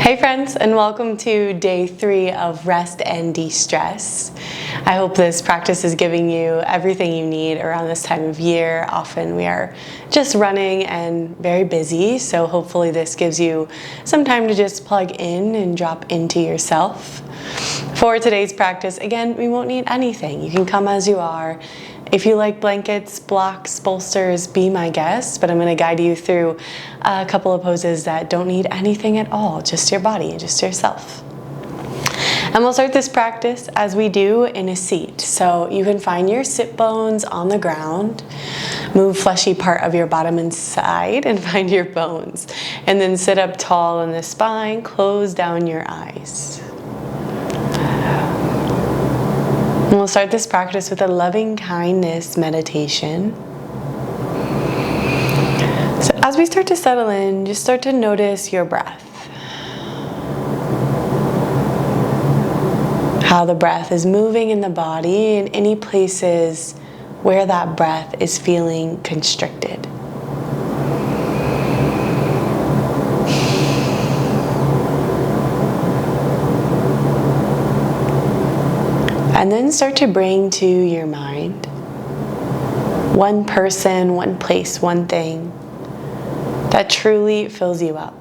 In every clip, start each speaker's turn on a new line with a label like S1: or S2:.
S1: Hey friends, and welcome to day 3 of Rest and De-Stress. I hope this practice is giving you everything you need around this time of year. Often we are just running and very busy, so hopefully this gives you some time to just plug in and drop into yourself. For today's practice, again, we won't need anything. You can come as you are. If you like blankets, blocks, bolsters, be my guest, but I'm going to guide you through a couple of poses that don't need anything at all, just your body and just yourself. And we'll start this practice as we do in a seat. So you can find your sit bones on the ground, move fleshy part of your bottom and side and find your bones. And then sit up tall in the spine, close down your eyes. And we'll start this practice with a loving kindness meditation. So as we start to settle in, just start to notice your breath. How the breath is moving in the body and any places where that breath is feeling constricted. And then start to bring to your mind one person, one place, one thing that truly fills you up,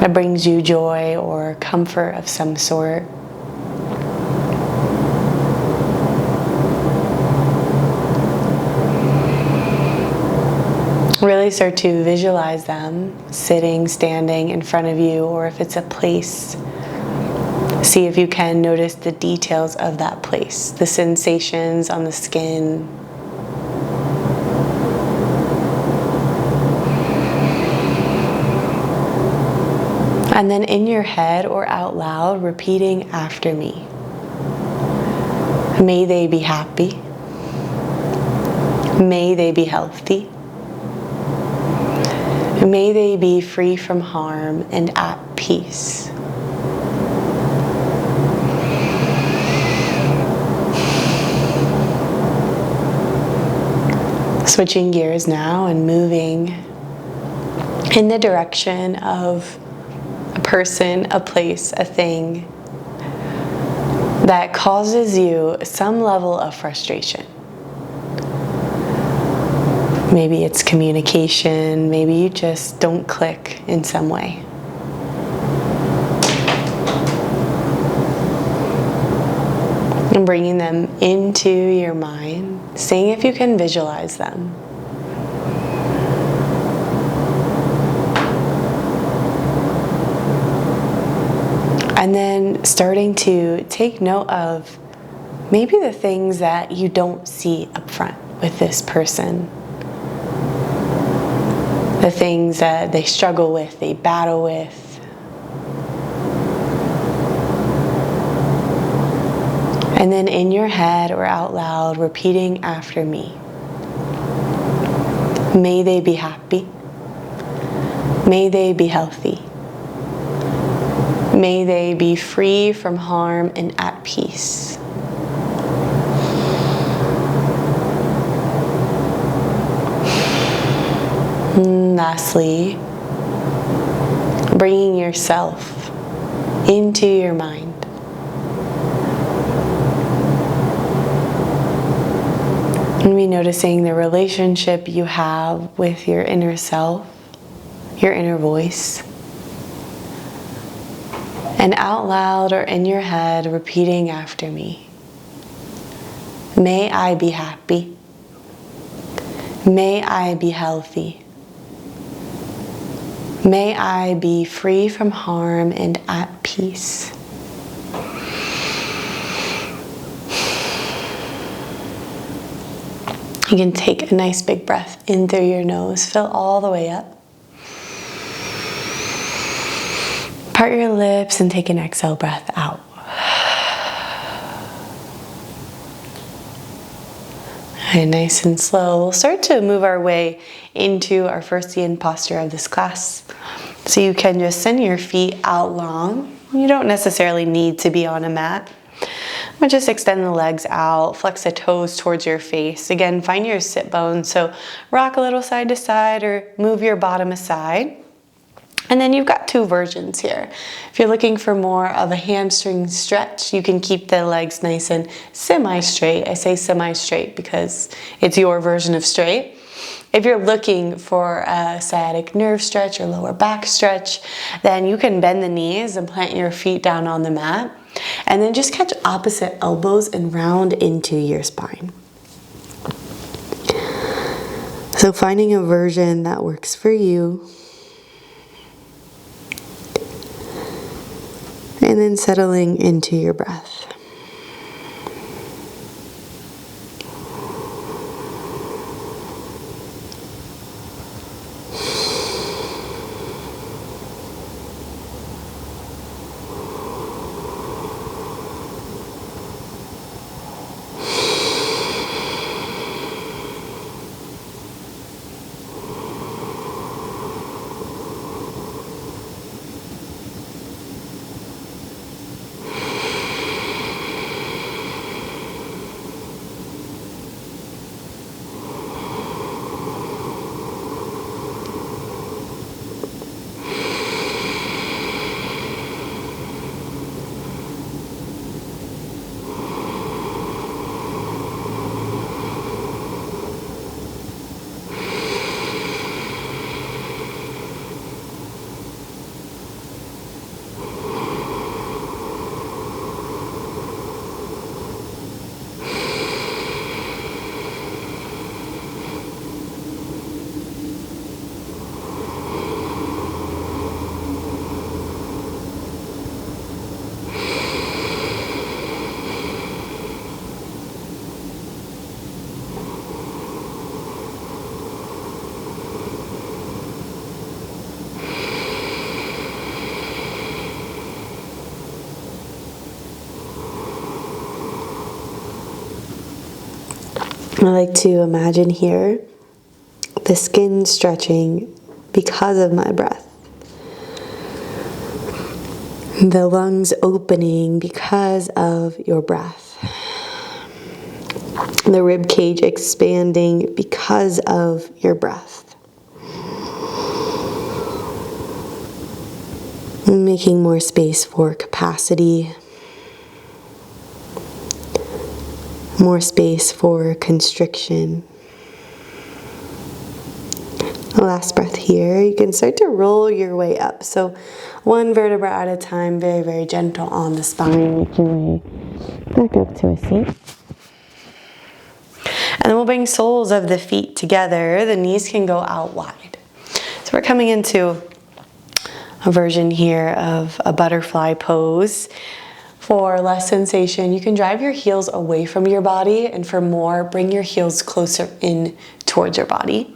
S1: that brings you joy or comfort of some sort. Really start to visualize them sitting, standing in front of you, or if it's a place, see if you can notice the details of that place, the sensations on the skin. And then in your head or out loud, repeating after me. May they be happy. May they be healthy. May they be free from harm and at peace. Switching gears now and moving in the direction of a person, a place, a thing that causes you some level of frustration. Maybe it's communication, maybe you just don't click in some way. And bringing them into your mind, seeing if you can visualize them. And then starting to take note of maybe the things that you don't see up front with this person. The things that they struggle with, they battle with. And then in your head or out loud, repeating after me. May they be happy. May they be healthy. May they be free from harm and at peace. And lastly, bringing yourself into your mind. And be noticing the relationship you have with your inner self, your inner voice. And out loud or in your head, repeating after me. May I be happy. May I be healthy. May I be free from harm and at peace. You can take a nice big breath in through your nose, fill all the way up. Part your lips and take an exhale breath out. And nice and slow, we'll start to move our way into our first yin posture of this class. So you can just send your feet out long. You don't necessarily need to be on a mat. But just extend the legs out, flex the toes towards your face. Again, find your sit bones. So rock a little side to side or move your bottom aside. And then you've got two versions here. If you're looking for more of a hamstring stretch, you can keep the legs nice and semi-straight. I say semi-straight because it's your version of straight. If you're looking for a sciatic nerve stretch or lower back stretch, then you can bend the knees and plant your feet down on the mat. And then just catch opposite elbows and round into your spine. So finding a version that works for you. And then settling into your breath. I like to imagine here the skin stretching because of my breath. The lungs opening because of your breath. The rib cage expanding because of your breath. Making more space for capacity. More space for constriction. Last breath here. You can start to roll your way up. So one vertebra at a time, very, very gentle on the spine. Make your way back up to a seat. And then we'll bring soles of the feet together. The knees can go out wide. So we're coming into a version here of a butterfly pose. For less sensation, you can drive your heels away from your body, and for more, bring your heels closer in towards your body.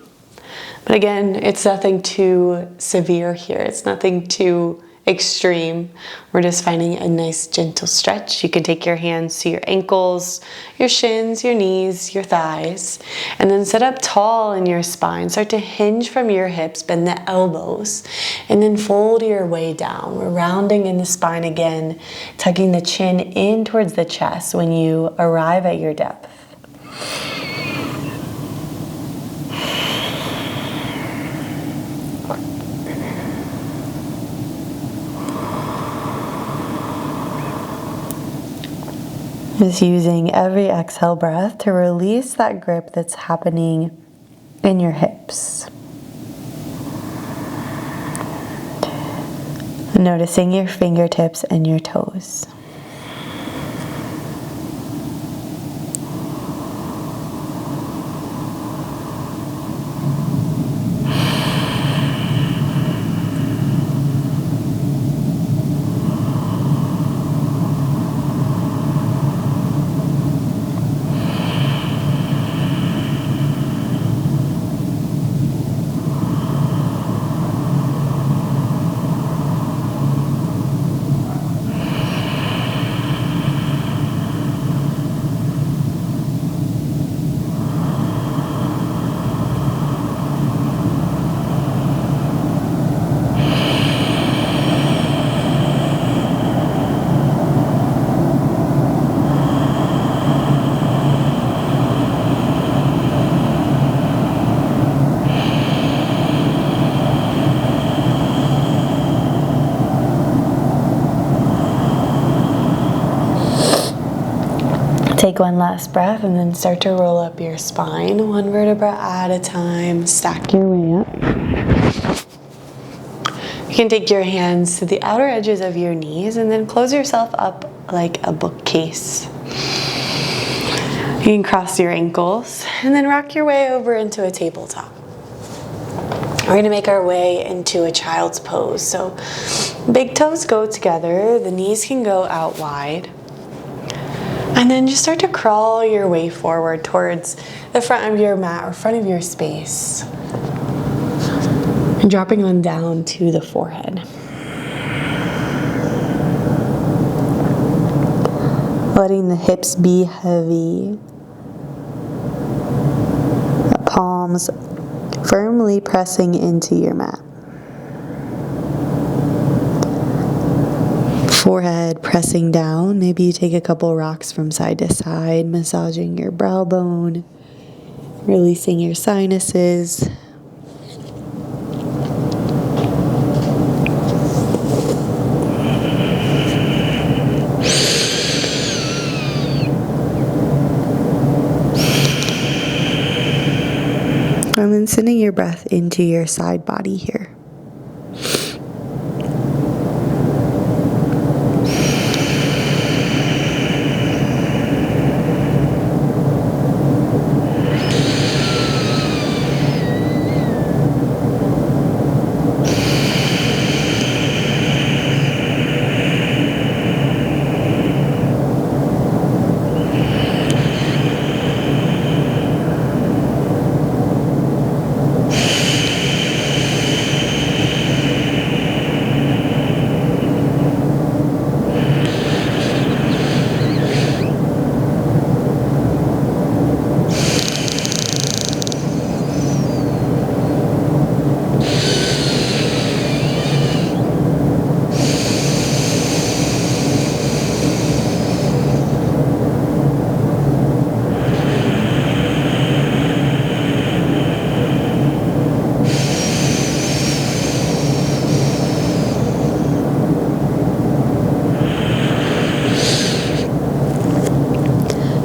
S1: But again, it's nothing too severe here. It's nothing too extreme. We're just finding a nice gentle stretch. You can take your hands to your ankles, your shins, your knees, your thighs, and then sit up tall in your spine. Start to hinge from your hips, bend the elbows, and then fold your way down. We're rounding in the spine again, tucking the chin in towards the chest when you arrive at your depth. Just using every exhale breath to release that grip that's happening in your hips. Noticing your fingertips and your toes. Take one last breath and then start to roll up your spine, one vertebra at a time. Stack your way up. You can take your hands to the outer edges of your knees and then close yourself up like a bookcase. You can cross your ankles and then rock your way over into a tabletop. We're going to make our way into a child's pose. So big toes go together, the knees can go out wide. And then just start to crawl your way forward towards the front of your mat or front of your space. And dropping on down to the forehead. Letting the hips be heavy. The palms firmly pressing into your mat. Forehead pressing down. Maybe you take a couple rocks from side to side, massaging your brow bone, releasing your sinuses. And then sending your breath into your side body here.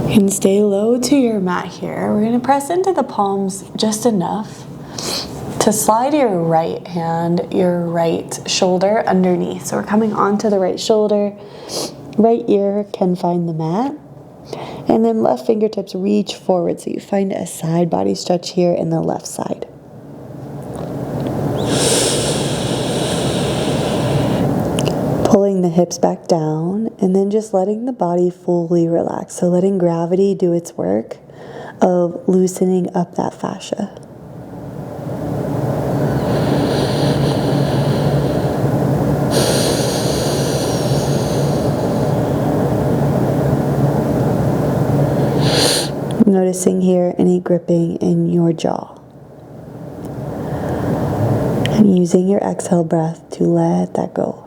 S1: And stay low to your mat here. We're going to press into the palms just enough to slide your right hand, your right shoulder underneath. So we're coming onto the right shoulder. Right ear can find the mat. And then left fingertips reach forward. So you find a side body stretch here in the left side. Pulling the hips back down and then just letting the body fully relax. So letting gravity do its work of loosening up that fascia. Noticing here any gripping in your jaw. And using your exhale breath to let that go.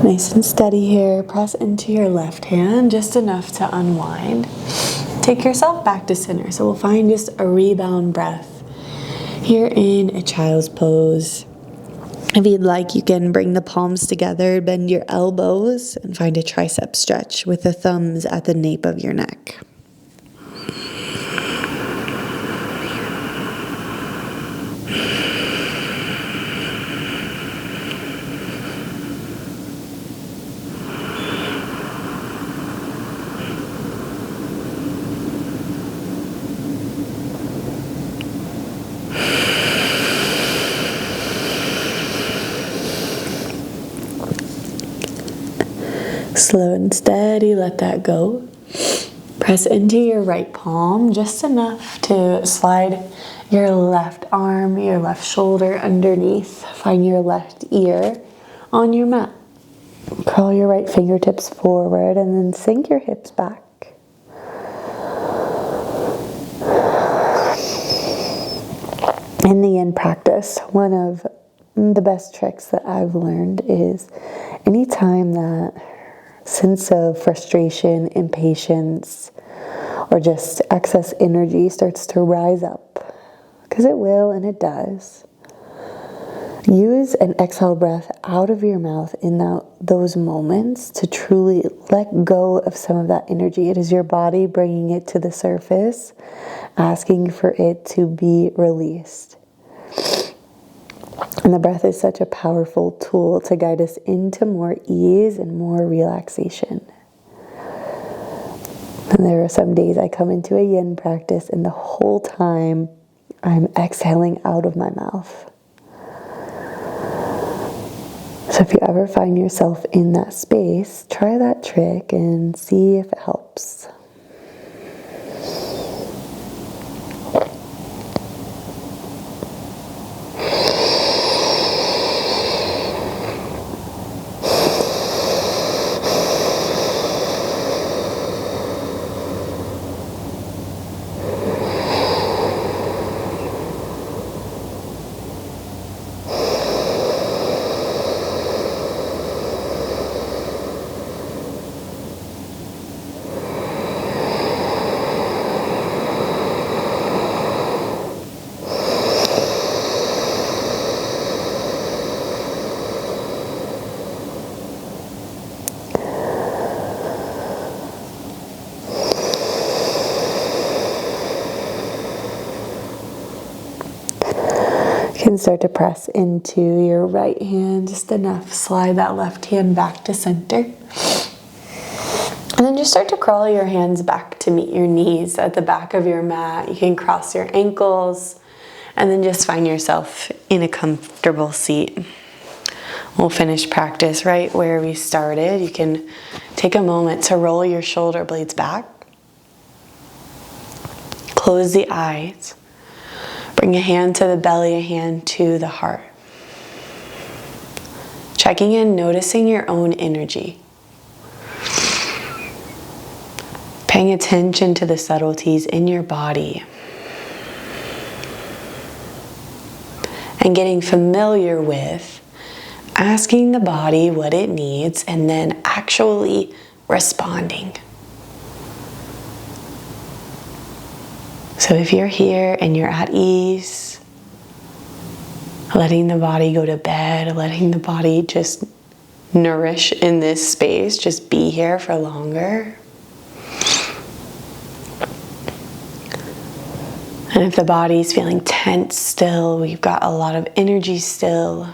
S1: Nice and steady here. Press into your left hand just enough to unwind. Take yourself back to center. So we'll find just a rebound breath here in a child's pose. If you'd like, you can bring the palms together, bend your elbows, and find a tricep stretch with the thumbs at the nape of your neck. Slow and steady, let that go. Press into your right palm just enough to slide your left arm, your left shoulder underneath. Find your left ear on your mat. Curl your right fingertips forward and then sink your hips back. In the Yin practice, one of the best tricks that I've learned is anytime that sense of frustration, impatience, or just excess energy starts to rise up, because it will and it does, use an exhale breath out of your mouth in those moments to truly let go of some of that energy. It is your body bringing it to the surface, asking for it to be released. And the breath is such a powerful tool to guide us into more ease and more relaxation. And there are some days I come into a Yin practice and the whole time I'm exhaling out of my mouth. So if you ever find yourself in that space, try that trick and see if it helps. You can start to press into your right hand just enough. Slide that left hand back to center. And then just start to crawl your hands back to meet your knees at the back of your mat. You can cross your ankles and then just find yourself in a comfortable seat. We'll finish practice right where we started. You can take a moment to roll your shoulder blades back. Close the eyes. Bring a hand to the belly, a hand to the heart. Checking in, noticing your own energy. Paying attention to the subtleties in your body. And getting familiar with asking the body what it needs and then actually responding. So if you're here and you're at ease, letting the body go to bed, letting the body just nourish in this space, just be here for longer. And if the body's feeling tense still, we've got a lot of energy still,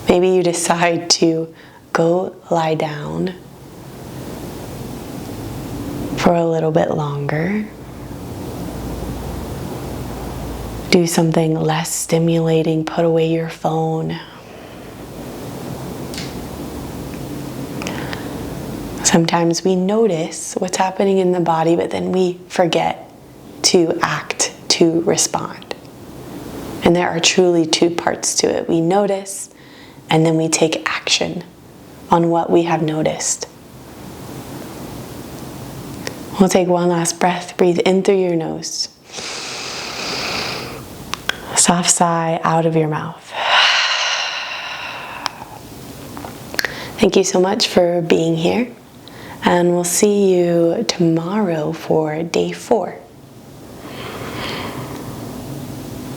S1: maybe you decide to go lie down for a little bit longer. Do something less stimulating, put away your phone. Sometimes we notice what's happening in the body, but then we forget to act, to respond. And there are truly two parts to it. We notice, and then we take action on what we have noticed. We'll take one last breath. Breathe in through your nose. Soft sigh out of your mouth. Thank you so much for being here. And we'll see you tomorrow for day 4.